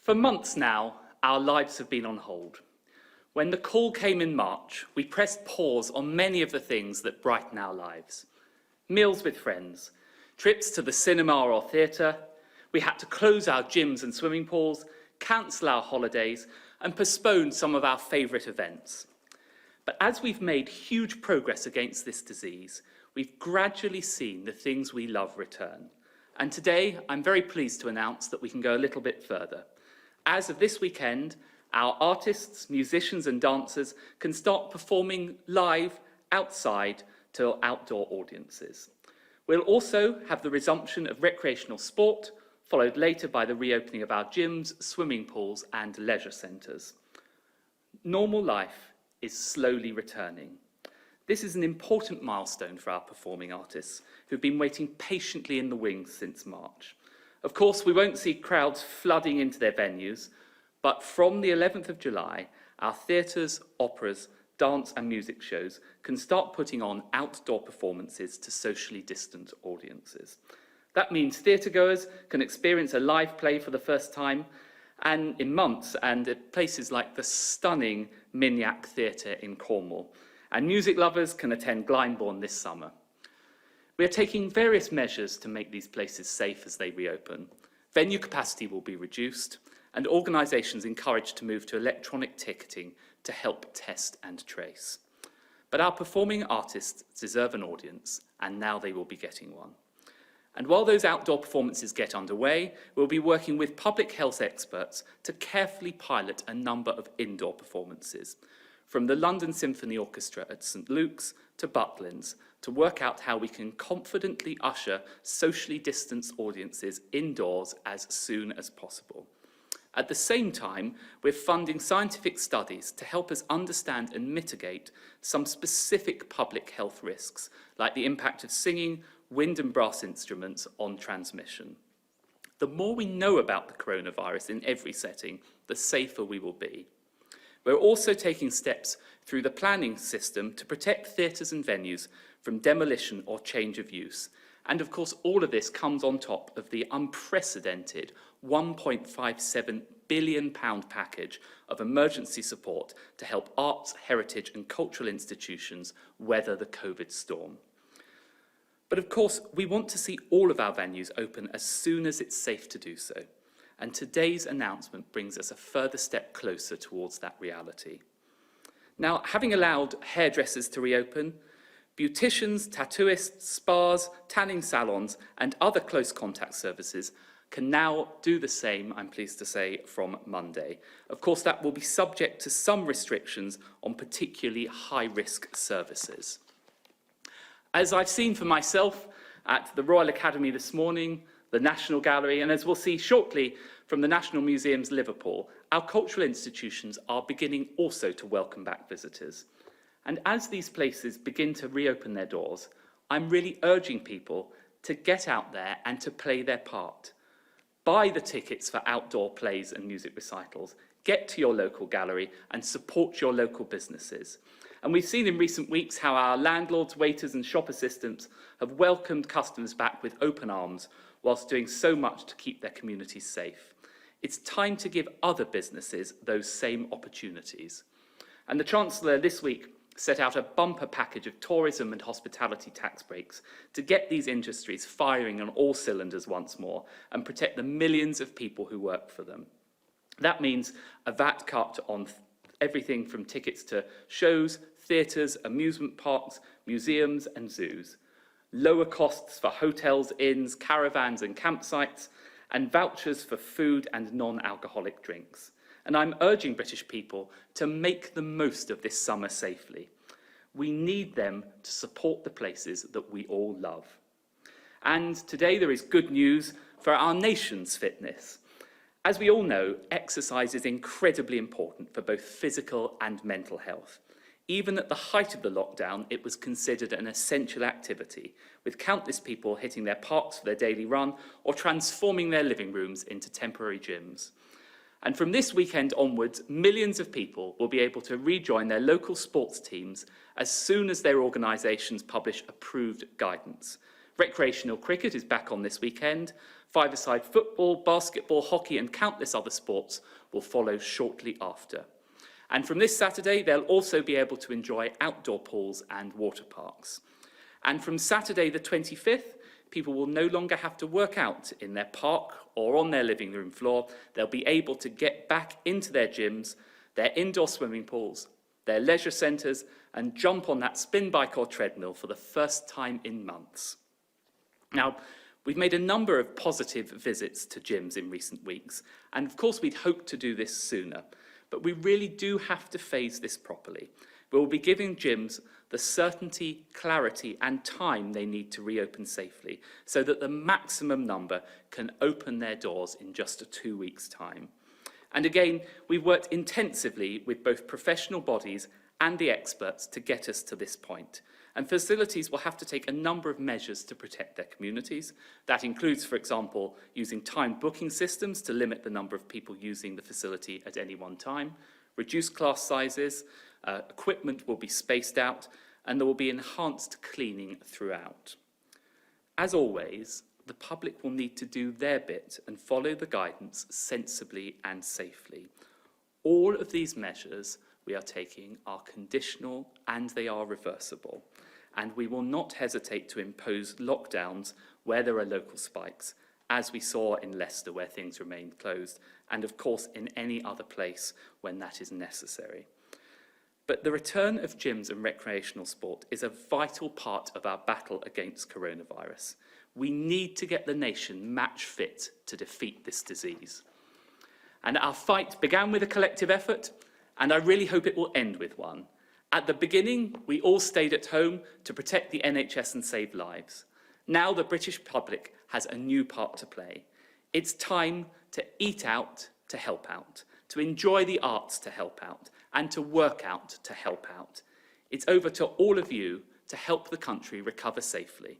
For months now, our lives have been on hold. When the call came in March, we pressed pause on many of the things that brighten our lives. Meals with friends, trips to the cinema or theatre. We had to close our gyms and swimming pools, cancel our holidays, and postpone some of our favourite events. But as we've made huge progress against this disease, we've gradually seen the things we love return. And today, I'm very pleased to announce that we can go a little bit further. As of this weekend, our artists, musicians and dancers can start performing live outside to outdoor audiences. We'll also have the resumption of recreational sport, followed later by the reopening of our gyms, swimming pools and leisure centres. Normal life is slowly returning. This is an important milestone for our performing artists who've been waiting patiently in the wings since March. Of course, we won't see crowds flooding into their venues, but from the 11th of July, our theatres, operas, dance and music shows can start putting on outdoor performances to socially distant audiences. That means theatregoers can experience a live play for the first time and in months and at places like the stunning Minyak Theatre in Cornwall. And music lovers can attend Glyndebourne this summer. We are taking various measures to make these places safe as they reopen. Venue capacity will be reduced and organisations encouraged to move to electronic ticketing to help test and trace. But our performing artists deserve an audience, and now they will be getting one. And while those outdoor performances get underway, we'll be working with public health experts to carefully pilot a number of indoor performances, from the London Symphony Orchestra at St Luke's to Butlins, to work out how we can confidently usher socially distanced audiences indoors as soon as possible. At the same time, we're funding scientific studies to help us understand and mitigate some specific public health risks, like the impact of singing, wind and brass instruments on transmission. The more we know about the coronavirus in every setting, the safer we will be. We're also taking steps through the planning system to protect theatres and venues from demolition or change of use. And of course, all of this comes on top of the unprecedented £1.57 billion package of emergency support to help arts, heritage and cultural institutions weather the COVID storm. But of course, we want to see all of our venues open as soon as it's safe to do so. And today's announcement brings us a further step closer towards that reality. Now, having allowed hairdressers to reopen, beauticians, tattooists, spas, tanning salons and other close contact services can now do the same, I'm pleased to say, from Monday. Of course, that will be subject to some restrictions on particularly high-risk services. As I've seen for myself at the Royal Academy this morning, the National Gallery, and as we'll see shortly from the National Museums Liverpool, our cultural institutions are beginning also to welcome back visitors. And as these places begin to reopen their doors, I'm really urging people to get out there and to play their part. Buy the tickets for outdoor plays and music recitals, get to your local gallery and support your local businesses. And we've seen in recent weeks how our landlords, waiters and shop assistants have welcomed customers back with open arms whilst doing so much to keep their communities safe. It's time to give other businesses those same opportunities. And the Chancellor this week set out a bumper package of tourism and hospitality tax breaks to get these industries firing on all cylinders once more and protect the millions of people who work for them. That means a VAT cut on everything from tickets to shows, theatres, amusement parks, museums and zoos, lower costs for hotels, inns, caravans and campsites, and vouchers for food and non-alcoholic drinks. And I'm urging British people to make the most of this summer safely. We need them to support the places that we all love. And today there is good news for our nation's fitness. As we all know, exercise is incredibly important for both physical and mental health. Even at the height of the lockdown, it was considered an essential activity, with countless people hitting their parks for their daily run or transforming their living rooms into temporary gyms. And from this weekend onwards, millions of people will be able to rejoin their local sports teams as soon as their organisations publish approved guidance. Recreational cricket is back on this weekend, Five-a-side football, basketball, hockey and countless other sports will follow shortly after. And from this Saturday, they'll also be able to enjoy outdoor pools and water parks. And from Saturday the 25th, people will no longer have to work out in their park or on their living room floor. They'll be able to get back into their gyms, their indoor swimming pools, their leisure centres, and jump on that spin bike or treadmill for the first time in months. Now, we've made a number of positive visits to gyms in recent weeks, and of course we'd hoped to do this sooner, but we really do have to phase this properly. We'll be giving gyms the certainty, clarity and time they need to reopen safely so that the maximum number can open their doors in just 2 weeks' time. And again, we've worked intensively with both professional bodies and the experts to get us to this point. And facilities will have to take a number of measures to protect their communities. That includes, for example, using timed booking systems to limit the number of people using the facility at any one time, reduce class sizes, equipment will be spaced out, and there will be enhanced cleaning throughout. As always, the public will need to do their bit and follow the guidance sensibly and safely. All of these measures we are taking are conditional and they are reversible, and we will not hesitate to impose lockdowns where there are local spikes, as we saw in Leicester where things remained closed, and of course in any other place when that is necessary. But the return of gyms and recreational sport is a vital part of our battle against coronavirus. We need to get the nation match fit to defeat this disease. And our fight began with a collective effort, and I really hope it will end with one. At the beginning, we all stayed at home to protect the NHS and save lives. Now the British public has a new part to play. It's time to eat out to help out, to enjoy the arts to help out, and to work out to help out. It's over to all of you to help the country recover safely.